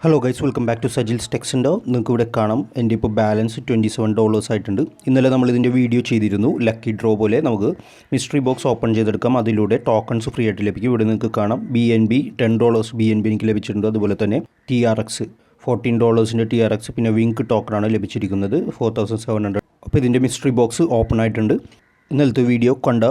Hello guys, welcome back to Sajil's techs ഉണ്ടോ. നിങ്ങൾക്ക് ഇവിടെ കാണാം എൻ്റെ ഇപ്പോൾ ബാലൻസ് $27 ആയിട്ടുണ്ട്. ഇന്നലെ നമ്മളിതിൻ്റെ വീഡിയോ ചെയ്തിരുന്നു. ലക്കി ഡ്രോ പോലെ നമുക്ക് മിസ്റ്ററി ബോക്സ് ഓപ്പൺ ചെയ്തെടുക്കാം. അതിലൂടെ ടോക്കൺസ് ഫ്രീ ആയിട്ട് ലഭിക്കും. ഇവിടെ നിങ്ങൾക്ക് കാണാം BNB $10 BNB എനിക്ക് ലഭിച്ചിട്ടുണ്ട്. അതുപോലെ തന്നെ TRX $14 TRX, പിന്നെ വിങ്ക് ടോക്കണാണ് ലഭിച്ചിരിക്കുന്നത് 4700. അപ്പോൾ ഇതിൻ്റെ മിസ്റ്ററി ബോക്സ് ഓപ്പൺ ആയിട്ടുണ്ട്. ഇന്നലത്തെ വീഡിയോ കണ്ട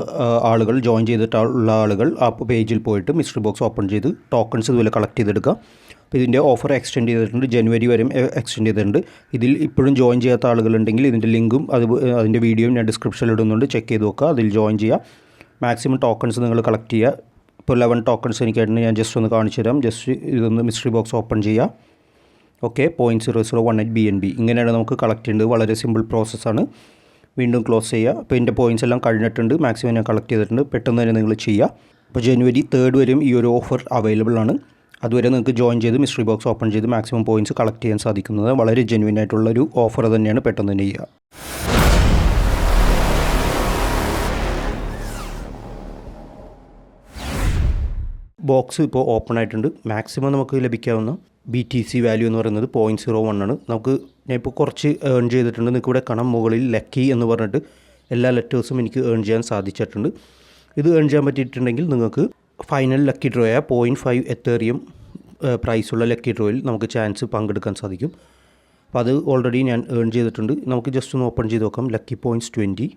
ആളുകൾ, ജോയിൻ ചെയ്തിട്ടുള്ള ആളുകൾ ആ പേജിൽ പോയിട്ട് മിസ്റ്ററി ബോക്സ് ഓപ്പൺ ചെയ്ത് ടോക്കൺസ് ഇതുപോലെ കളക്ട് ചെയ്തെടുക്കുക. അപ്പോൾ ഇതിൻ്റെ ഓഫർ എക്സ്റ്റെൻഡ് ചെയ്തിട്ടുണ്ട്, ജനുവരി വരെ എക്സ്റ്റെൻഡ് ചെയ്തിട്ടുണ്ട്. ഇതിൽ ഇപ്പോഴും ജോയിൻ ചെയ്യാത്ത ആളുകളുണ്ടെങ്കിൽ ഇതിൻ്റെ ലിങ്കും അതിൻ്റെ വീഡിയോയും ഞാൻ ഡിസ്ക്രിപ്ഷനിൽ ഇടുന്നുണ്ട്, ചെക്ക് ചെയ്ത് നോക്കുക. അതിൽ ജോയിൻ ചെയ്യുക. മാക്സിമം ടോക്കൺസ് നിങ്ങൾ കളക്ട് ചെയ്യുക. ഇപ്പോൾ 11 ടോക്കൺസ് എനിക്കായിട്ട് ഞാൻ ജസ്റ്റ് ഒന്ന് കാണിച്ചു തരാം. ജസ്റ്റ് ഇതൊന്ന് മിസ്റ്ററി ബോക്സ് ഓപ്പൺ ചെയ്യുക. ഓക്കെ, 0.0018 BNB ഇങ്ങനെയാണ് നമുക്ക് കളക്ട് ചെയ്യേണ്ടത്. വളരെ സിമ്പിൾ പ്രോസസ്സാണ്. വീണ്ടും ക്ലോസ് ചെയ്യുക. അപ്പോൾ എൻ്റെ പോയിൻറ്റ്സ് എല്ലാം കഴിഞ്ഞിട്ടുണ്ട്. മാക്സിമം ഞാൻ കളക്ട് ചെയ്തിട്ടുണ്ട്. പെട്ടെന്ന് തന്നെ നിങ്ങൾ ചെയ്യുക. അപ്പോൾ ജനുവരി 3 വരെയും ഈ ഒരു ഓഫർ അവൈലബിൾ ആണ്. അതുവരെ നിങ്ങൾക്ക് ജോയിൻ ചെയ്ത് മിസ്റ്ററി ബോക്സ് ഓപ്പൺ ചെയ്ത് മാക്സിമം പോയിൻറ്റ്സ് കളക്ട് ചെയ്യാൻ സാധിക്കുന്നത്. വളരെ ജെന്യുവൻ ആയിട്ടുള്ളൊരു ഓഫർ തന്നെയാണ്. പെട്ടെന്ന് തന്നെ ചെയ്യുക. ബോക്സ് ഇപ്പോൾ ഓപ്പൺ ആയിട്ടുണ്ട്. മാക്സിമം നമുക്ക് ലഭിക്കാവുന്ന BTC വാല്യൂ എന്ന് പറയുന്നത് 0.01 ആണ്. നമുക്ക് ഞാൻ ഇപ്പോൾ കുറച്ച് ഏൺ ചെയ്തിട്ടുണ്ട്. നിങ്ങൾക്ക് ഇവിടെ കാണാം മുകളിൽ ലക്കി എന്ന് പറഞ്ഞിട്ട് എല്ലാ ലെറ്റേഴ്സും എനിക്ക് ഏൺ ചെയ്യാൻ സാധിച്ചിട്ടുണ്ട്. ഇത് ഏൺ ചെയ്യാൻ പറ്റിയിട്ടുണ്ടെങ്കിൽ നിങ്ങൾക്ക് ഫൈനൽ ലക്കി ഡ്രോ ആയ 0.5 എത്തേറിയം പ്രൈസുള്ള ലക്കി ഡ്രോയിൽ നമുക്ക് ചാൻസ് പങ്കെടുക്കാൻ സാധിക്കും. അപ്പോൾ അത് ഓൾറെഡി ഞാൻ ഏൺ ചെയ്തിട്ടുണ്ട്. നമുക്ക് ജസ്റ്റ് ഒന്ന് ഓപ്പൺ ചെയ്ത് നോക്കാം. ലക്കി പോയിൻറ്റ്സ് 20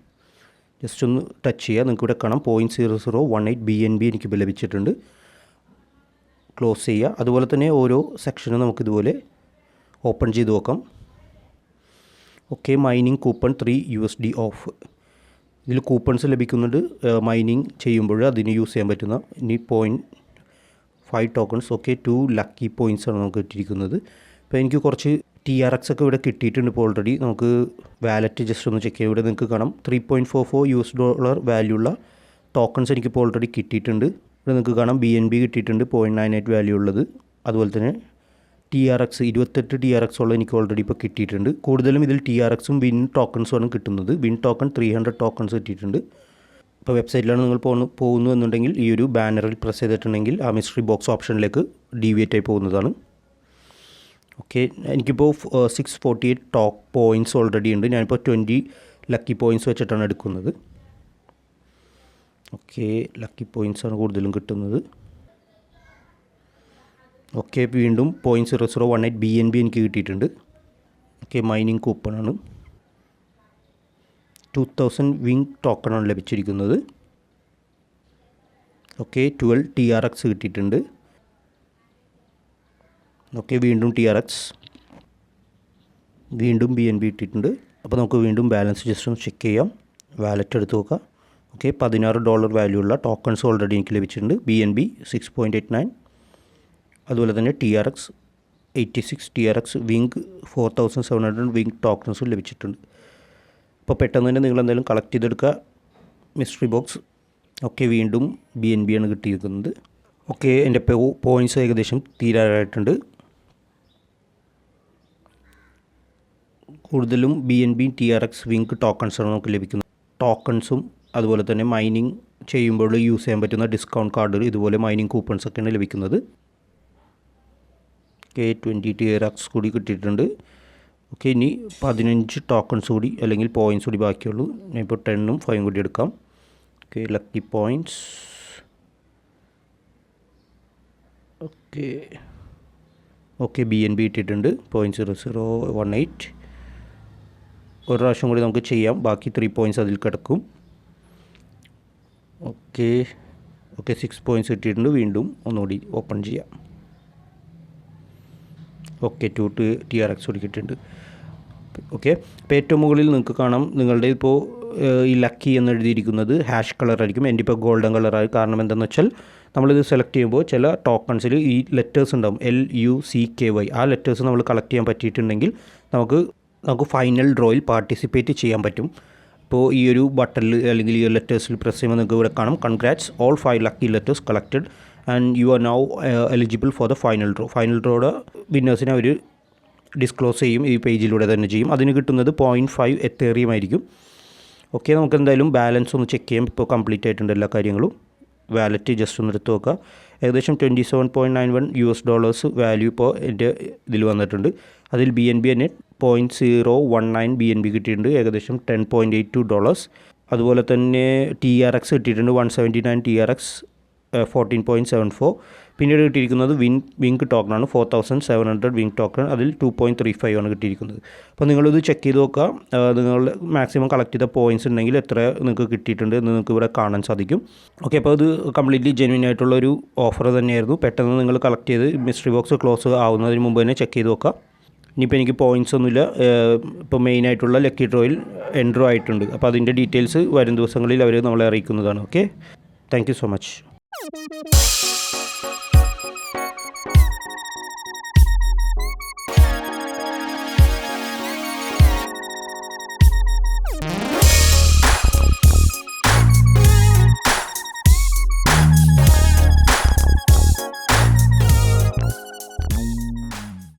ജസ്റ്റ് ഒന്ന് ടച്ച് ചെയ്യുക. നിങ്ങൾക്ക് ഇവിടെ കാണാം 0.0018 BNB എനിക്ക് ലഭിച്ചിട്ടുണ്ട്. ക്ലോസ് ചെയ്യുക. അതുപോലെ തന്നെ ഓരോ സെക്ഷനും നമുക്കിതുപോലെ ഓപ്പൺ ചെയ്ത് നോക്കാം. Okay, mining coupon $3 of. ഇതിൽ കൂപ്പൺസ് ലഭിക്കുന്നുണ്ട് മൈനിങ് ചെയ്യുമ്പോൾ അതിന് യൂസ് ചെയ്യാൻ പറ്റുന്ന. ഇനി 0.5 ടോക്കൺസ്. ഓക്കെ, 2 ലക്കി പോയിൻറ്റ്സ് ആണ് നമുക്ക് കിട്ടിയിരിക്കുന്നത്. അപ്പോൾ എനിക്ക് കുറച്ച് TRX ഒക്കെ ഇവിടെ കിട്ടിയിട്ടുണ്ട് ഇപ്പോൾ ഓൾറെഡി. നമുക്ക് വാലറ്റ് ജസ്റ്റ് ഒന്ന് ചെക്ക് ചെയ്യാം. ഇവിടെ നിങ്ങൾക്ക് കാണാം $3.44 വാല്യൂ ഉള്ള ടോക്കൺസ് എനിക്കിപ്പോൾ ഓൾറെഡി കിട്ടിയിട്ടുണ്ട്. ഇവിടെ നിങ്ങൾക്ക് കാണാം BNB കിട്ടിയിട്ടുണ്ട് 0.98 വാല്യൂ ഉള്ളത്. അതുപോലെ തന്നെ TRX 28 TRX ഉള്ള എനിക്ക് ഓൾറെഡി ഇപ്പോൾ കിട്ടിയിട്ടുണ്ട്. കൂടുതലും ഇതിൽ TRXും വിൻ ടോക്കൺസുമാണ് കിട്ടുന്നത്. വിൻ ടോക്കൺ 300 ടോക്കൺസ് കിട്ടിയിട്ടുണ്ട്. ഇപ്പോൾ വെബ്സൈറ്റിലാണ് നിങ്ങൾ പോകുന്നു എന്നുണ്ടെങ്കിൽ ഈ ഒരു ബാനറിൽ പ്രസ് ചെയ്തിട്ടുണ്ടെങ്കിൽ ആ മിസ്റ്ററി ബോക്സ് ഓപ്ഷനിലേക്ക് ഡീവിയേറ്റ് ആയി പോകുന്നതാണ്. ഓക്കെ, എനിക്കിപ്പോൾ 648 പോയിൻറ്റ്സ് ഓൾറെഡി ഉണ്ട്. ഞാനിപ്പോൾ 20 ലക്കി പോയിൻറ്റ്സ് വെച്ചിട്ടാണ് എടുക്കുന്നത്. ഓക്കെ, ലക്കി പോയിൻറ്റ്സാണ് കൂടുതലും കിട്ടുന്നത്. ഓക്കെ, വീണ്ടും 0.0018 BNB എനിക്ക് കിട്ടിയിട്ടുണ്ട്. ഓക്കെ, മൈനിങ് കൂപ്പണാണ്. 2000 വിങ് ടോക്കണാണ് ലഭിച്ചിരിക്കുന്നത്. ഓക്കെ, 12 TRX കിട്ടിയിട്ടുണ്ട്. ഓക്കെ, വീണ്ടും TRX, വീണ്ടും BNB കിട്ടിയിട്ടുണ്ട്. അപ്പോൾ നമുക്ക് വീണ്ടും ബാലൻസ് ജസ്റ്റ് ഒന്ന് ചെക്ക് ചെയ്യാം. വാലറ്റ് എടുത്ത് നോക്കാം. ഓക്കെ, $16 വാല്യൂ ഉള്ള ടോക്കൺസ് ഓൾറെഡി എനിക്ക് ലഭിച്ചിട്ടുണ്ട്. BNB 6.89. അതുപോലെ തന്നെ TRX 86 TRX വിങ്ക് 4700 വിങ്ക് ടോക്കൺസും ലഭിച്ചിട്ടുണ്ട്. അപ്പോൾ പെട്ടെന്ന് തന്നെ നിങ്ങൾ എന്തായാലും കളക്ട് ചെയ്തെടുക്കുക മിസ്റ്ററി ബോക്സ്. ഓക്കെ, വീണ്ടും BNB ആണ് കിട്ടിയിരിക്കുന്നത്. ഓക്കെ, എൻ്റെ പോയിൻറ്റ്സ് ഏകദേശം തീരാറായിട്ടുണ്ട്. കൂടുതലും BNB TRX വിങ്ക് ടോക്കൺസാണ് നമുക്ക് ലഭിക്കുന്നത്. ടോക്കൺസും അതുപോലെ തന്നെ മൈനിങ് ചെയ്യുമ്പോൾ യൂസ് ചെയ്യാൻ പറ്റുന്ന ഡിസ്കൗണ്ട് കാർഡ്, ഇതുപോലെ മൈനിങ് കൂപ്പൺസൊക്കെയാണ് ലഭിക്കുന്നത്. ഓക്കെ, 20 TRX കൂടി കിട്ടിയിട്ടുണ്ട്. ഓക്കെ, ഇനി 15 ടോക്കൺസ് കൂടി അല്ലെങ്കിൽ പോയിൻറ്റ്സ് കൂടി ബാക്കിയുള്ളൂ. ഞാൻ ഇപ്പോൾ 10ഉം 5ഉം കൂടി എടുക്കാം. Okay, lucky points. Okay, okay, BNB കിട്ടിയിട്ടുണ്ട് 0.0018. ഒരു പ്രാവശ്യം കൂടി നമുക്ക് ചെയ്യാം. ബാക്കി 3 പോയിൻറ്റ്സ് അതിൽ കിടക്കും. ഓക്കെ, 6 പോയിൻറ്റ്സ് കിട്ടിയിട്ടുണ്ട്. വീണ്ടും ഒന്നുകൂടി ഓപ്പൺ ചെയ്യാം. ഓക്കെ, 2 TRX കൂടി കിട്ടിയിട്ടുണ്ട്. ഓക്കെ, ഇപ്പോൾ ഏറ്റവും മുകളിൽ നിങ്ങൾക്ക് കാണാം നിങ്ങളുടെ ഇപ്പോൾ ഈ ലക്കി എന്ന് എഴുതിയിരിക്കുന്നത് ഹാഷ് കളറായിരിക്കും. എൻ്റെ ഇപ്പോൾ ഗോൾഡൻ കളറായി. കാരണം എന്താണെന്ന് വെച്ചാൽ നമ്മളിത് സെലക്ട് ചെയ്യുമ്പോൾ ചില ടോക്കൺസിൽ ഈ ലെറ്റേഴ്സ് ഉണ്ടാവും, LUCKY. ആ ലെറ്റേഴ്സ് നമ്മൾ കളക്ട് ചെയ്യാൻ പറ്റിയിട്ടുണ്ടെങ്കിൽ നമുക്ക് ഫൈനൽ ഡ്രോയിൽ പാർട്ടിസിപ്പേറ്റ് ചെയ്യാൻ പറ്റും. ഇപ്പോൾ ഈ ഒരു ബട്ടണിൽ അല്ലെങ്കിൽ ഈ ലെറ്റേഴ്സിൽ പ്രസ് ചെയ്യുമ്പോൾ നിങ്ങൾക്ക് ഇവിടെ കാണാം congrats all 5 lucky letters collected and you are now eligible for the final draw. Final ഡ്രോയുടെ വിന്നേഴ്സിനെ അവർ ഡിസ്ക്ലോസ് ചെയ്യും, ഈ പേജിലൂടെ തന്നെ ചെയ്യും. അതിന് കിട്ടുന്നത് 0.5 എത്തേറിയം ആയിരിക്കും. ഓക്കെ, നമുക്ക് എന്തായാലും ബാലൻസ് ഒന്ന് ചെക്ക് ചെയ്യാം. ഇപ്പോൾ കംപ്ലീറ്റ് ആയിട്ടുണ്ട് എല്ലാ കാര്യങ്ങളും. വാലറ്റ് ജസ്റ്റ് ഒന്ന് എടുത്ത് നോക്കുക. ഏകദേശം $27.91 വാല്യൂ ഇപ്പോൾ എൻ്റെ ഇതിൽ വന്നിട്ടുണ്ട്. അതിൽ BNB തന്നെ 0.019 BNB കിട്ടിയിട്ടുണ്ട്, ഏകദേശം $10.82. അതുപോലെ തന്നെ TRX കിട്ടിയിട്ടുണ്ട് 179 TRX 14.74. പിന്നീട് കിട്ടിയിരിക്കുന്നത് വിങ്ക് ടോക്കണാണ് 4700 വിങ്ക് ടോക്കൺ, അതിൽ 2.35 ആണ് കിട്ടിയിരിക്കുന്നത്. അപ്പോൾ നിങ്ങളിത് ചെക്ക് ചെയ്ത് നോക്കുക. നിങ്ങൾ മാക്സിമം കളക്ട് ചെയ്ത പോയിൻറ്റ്സ് ഉണ്ടെങ്കിൽ എത്ര നിങ്ങൾക്ക് കിട്ടിയിട്ടുണ്ട് എന്ന് നിങ്ങൾക്ക് ഇവിടെ കാണാൻ സാധിക്കും. ഓക്കെ, അപ്പോൾ ഇത് കംപ്ലീറ്റ്ലി ജെന്യൂൻ ആയിട്ടുള്ളൊരു ഓഫർ തന്നെയായിരുന്നു. പെട്ടെന്ന് നിങ്ങൾ കളക്ട് ചെയ്ത് മിസ്റ്ററി ബോക്സ് ക്ലോസ് ആവുന്നതിന് മുമ്പ് തന്നെ ചെക്ക് ചെയ്ത് നോക്കുക. ഇനിയിപ്പോൾ എനിക്ക് പോയിൻറ്റ്സ് ഒന്നുമില്ല. ഇപ്പോൾ മെയിനായിട്ടുള്ള ലക്കി ഡ്രോയിൽ എൻട്രോ ആയിട്ടുണ്ട്. അപ്പോൾ അതിൻ്റെ ഡീറ്റെയിൽസ് വരും ദിവസങ്ങളിൽ അവർ നമ്മളെ അറിയിക്കുന്നതാണ്. Okay, thank you so much.